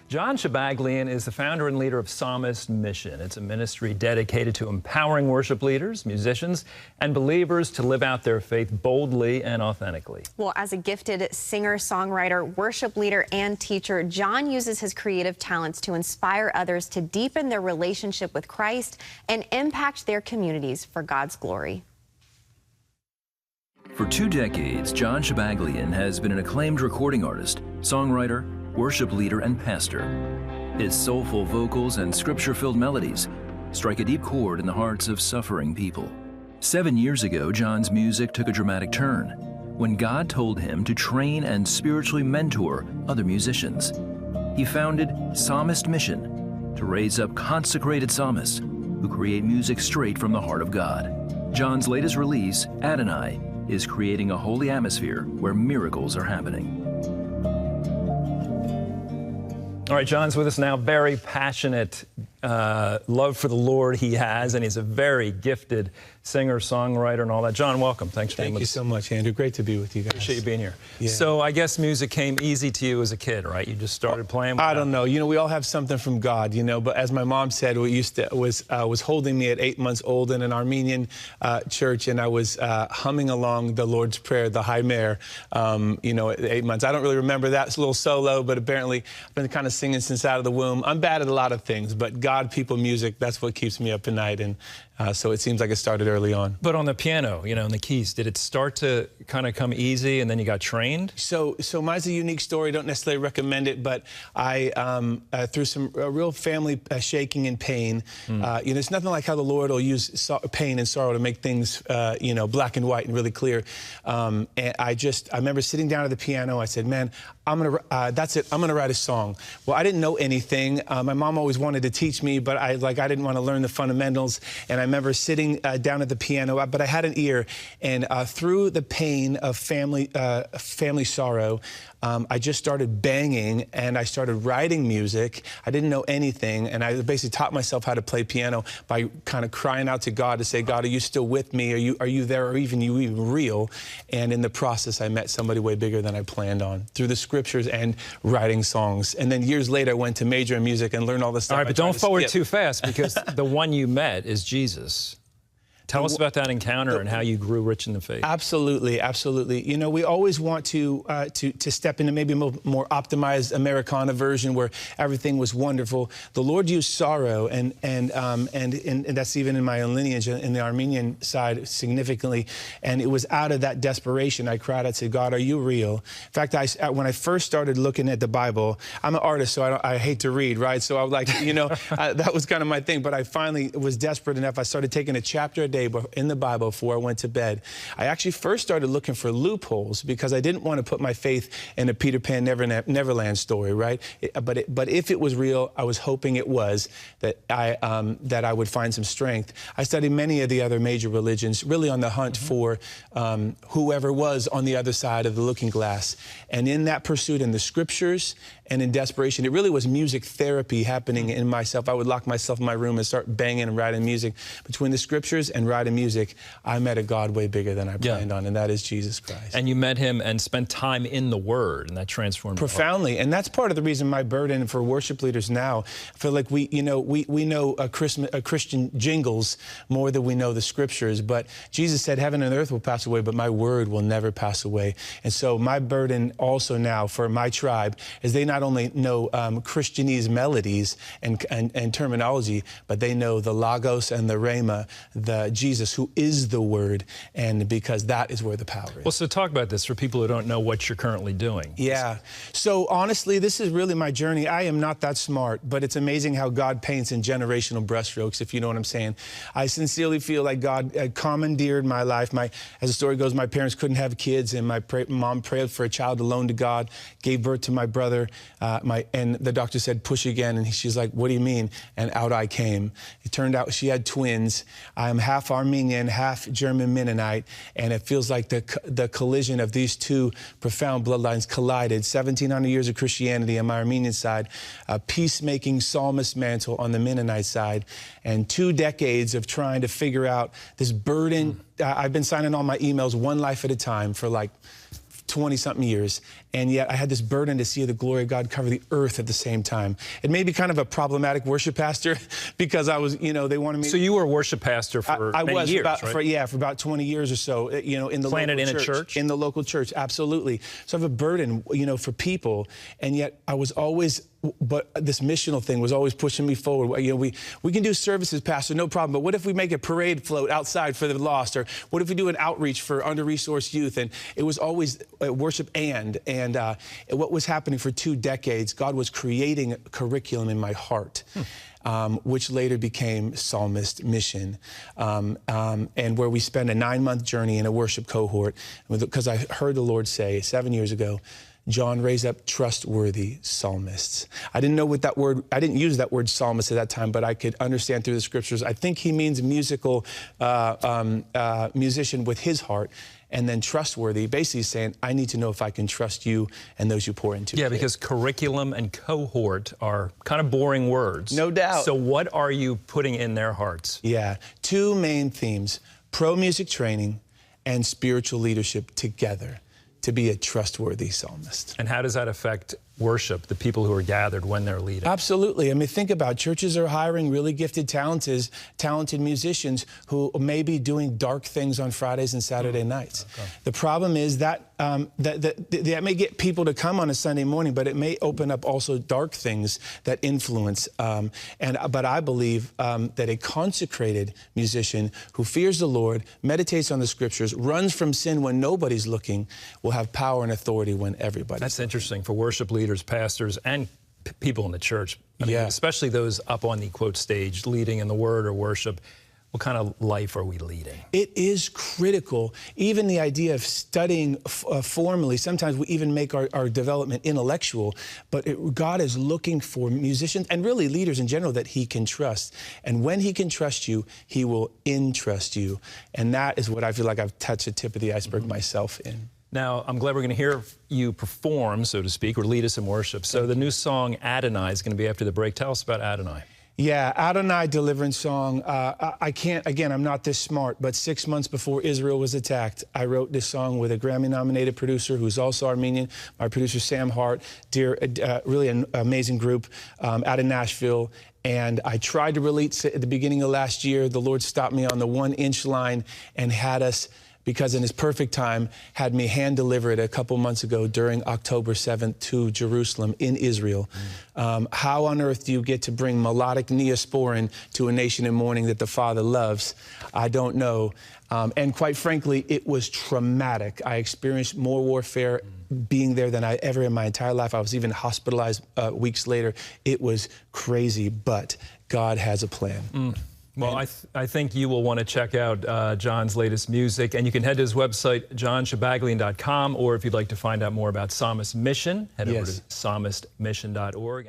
Jon Shabaglian is the founder and leader of Psalmist Mission. It's a ministry dedicated to empowering worship leaders, musicians, and believers to live out their faith boldly and authentically. Well, as a gifted singer-songwriter, worship leader, and teacher, Jon uses his creative talents to inspire others to deepen their relationship with Christ and impact their communities for God's glory. For 2 decades, Jon Shabaglian has been an acclaimed recording artist, songwriter, worship leader, and pastor. His soulful vocals and scripture-filled melodies strike a deep chord in the hearts of suffering people. 7 years ago, Jon's music took a dramatic turn when God told him to train and spiritually mentor other musicians. He founded Psalmist Mission to raise up consecrated psalmists who create music straight from the heart of God. Jon's latest release, Adonai, is creating a holy atmosphere where miracles are happening. All right, Jon's with us now. Very passionate love for the Lord he has, and he's a very gifted singer, songwriter, and all that. Jon, welcome. Thanks for being with us. Thank you so much, Andrew. Great to be with you guys. Appreciate you being here. Yeah. So I guess music came easy to you as a kid, right? You just started playing? I don't know. You know, we all have something from God, you know, but as my mom said, was holding me at 8 months old in an Armenian church, and I was humming along the Lord's Prayer, the High Mare, you know, at 8 months. I don't really remember that. It's a little solo, but apparently I've been kind of singing since out of the womb. I'm bad at a lot of things, but God, people, music, that's what keeps me up at night. And so it seems like it started early on. But on the piano, you know, and the keys, did it start to kind of come easy and then you got trained? So mine's a unique story. Don't necessarily recommend it, but I, through some real family shaking and pain, you know, it's nothing like how the Lord will use pain and sorrow to make things, you know, black and white and really clear. And I remember sitting down at the piano. I said, man, that's it. I'm gonna write a song. Well, I didn't know anything. My mom always wanted to teach me, but I didn't want to learn the fundamentals. And I remember sitting down at the piano, but I had an ear. And through the pain of family sorrow, I just started banging and I started writing music. I didn't know anything, and I basically taught myself how to play piano by kind of crying out to God to say, God, are you still with me? Are you there, or even real? And in the process, I met somebody way bigger than I planned on through the scriptures and writing songs. And then years later, I went to major in music and learned all this stuff. All right, but don't forward too fast, because the one you met is Jesus. Tell us about that encounter and how you grew rich in the faith. Absolutely, absolutely. You know, we always want to step into maybe a more optimized Americana version where everything was wonderful. The Lord used sorrow, and that's even in my own lineage, in the Armenian side, significantly. And it was out of that desperation I cried out to God, "Are you real?" In fact, when I first started looking at the Bible, I'm an artist, so I hate to read, right? So I was like, you know, that was kind of my thing. But I finally was desperate enough. I started taking a chapter a day in the Bible before I went to bed. I actually first started looking for loopholes because I didn't want to put my faith in a Peter Pan Neverland story, right? But if it was real, I was hoping it was, that I would find some strength. I studied many of the other major religions, really on the hunt for whoever was on the other side of the looking glass. And in that pursuit, in the scriptures and in desperation, it really was music therapy happening in myself. I would lock myself in my room and start banging and writing music. Between the scriptures and writing music, I met a God way bigger than I planned on, and that is Jesus Christ. And you met him and spent time in the Word, and that transformed profoundly. your heart. And that's part of the reason my burden for worship leaders now, I feel like we know Christian jingles more than we know the scriptures. But Jesus said, heaven and earth will pass away, but my word will never pass away. And so my burden also now for my tribe is they not only know Christianese melodies and terminology, but they know the Logos and the Rhema, the Jesus who is the Word, and because that is where the power is. Well, so talk about this for people who don't know what you're currently doing. Yeah. So honestly, this is really my journey. I am not that smart, but it's amazing how God paints in generational brushstrokes, if you know what I'm saying. I sincerely feel like God commandeered my life. As the story goes, my parents couldn't have kids, and my mom prayed for a child alone to God, gave birth to my brother, and the doctor said, push again, and she's like, what do you mean? And out I came. It turned out she had twins. I'm half Armenian, half German Mennonite, and it feels like the collision of these two profound bloodlines collided. 1,700 years of Christianity on my Armenian side, a peacemaking psalmist mantle on the Mennonite side, and 2 decades of trying to figure out this burden. I've been signing all my emails one life at a time for like 20-something years, and yet I had this burden to see the glory of God cover the earth at the same time. It made me kind of a problematic worship pastor because I was, they wanted me. So you were a worship pastor for many years, right? For about 20 years or so, in the planted local in a church? In the local church, absolutely. So I have a burden, for people, and yet I was always. But this missional thing was always pushing me forward. We can do services, Pastor, no problem. But what if we make a parade float outside for the lost? Or what if we do an outreach for under-resourced youth? And it was always worship and what was happening for 2 decades, God was creating a curriculum in my heart. Which later became Psalmist Mission, and where we spent a 9-month journey in a worship cohort, because I heard the Lord say 7 years ago, Jon, raise up trustworthy psalmists. I didn't know what that word, I didn't use that word psalmist at that time, but I could understand through the scriptures. I think he means musical musician with his heart. And then trustworthy, basically saying, I need to know if I can trust you and those you pour into. Yeah, because curriculum and cohort are kind of boring words. No doubt. So what are you putting in their hearts? Yeah, 2 main themes, pro music training and spiritual leadership together to be a trustworthy psalmist. And how does that affect worship, the people who are gathered when they're leading? Absolutely. I mean, think about it. Churches are hiring really gifted, talented musicians who may be doing dark things on Fridays and Saturday nights. Okay. The problem is that that may get people to come on a Sunday morning, but it may open up also dark things that influence. But I believe that a consecrated musician who fears the Lord, meditates on the scriptures, runs from sin when nobody's looking, will have power and authority when everybody's That's interesting for worship leaders, pastors, and people in the church. I mean, especially those up on the quote stage, leading in the word or worship. What kind of life are we leading? It is critical. Even the idea of studying formally, sometimes we even make our development intellectual, but God is looking for musicians and really leaders in general that he can trust. And when he can trust you, he will entrust you. And that is what I feel like I've touched the tip of the iceberg myself in. Now, I'm glad we're going to hear you perform, so to speak, or lead us in worship. So the new song, Adonai, is going to be after the break. Tell us about Adonai. Yeah, Adonai deliverance song. I'm not this smart, but 6 months before Israel was attacked, I wrote this song with a Grammy-nominated producer who's also Armenian, my producer Sam Hart, really an amazing group out of Nashville. And I tried to release it at the beginning of last year. The Lord stopped me on the 1-inch line and had us, because in his perfect time, had me hand-deliver it a couple months ago during October 7th to Jerusalem in Israel. How on earth do you get to bring melodic neosporin to a nation in mourning that the Father loves? I don't know. And quite frankly, it was traumatic. I experienced more warfare being there than I ever in my entire life. I was even hospitalized weeks later. It was crazy, but God has a plan. Well, I think you will want to check out Jon's latest music, and you can head to his website, jonshabaglian.com, or if you'd like to find out more about Psalmist Mission, head over to psalmistmission.org.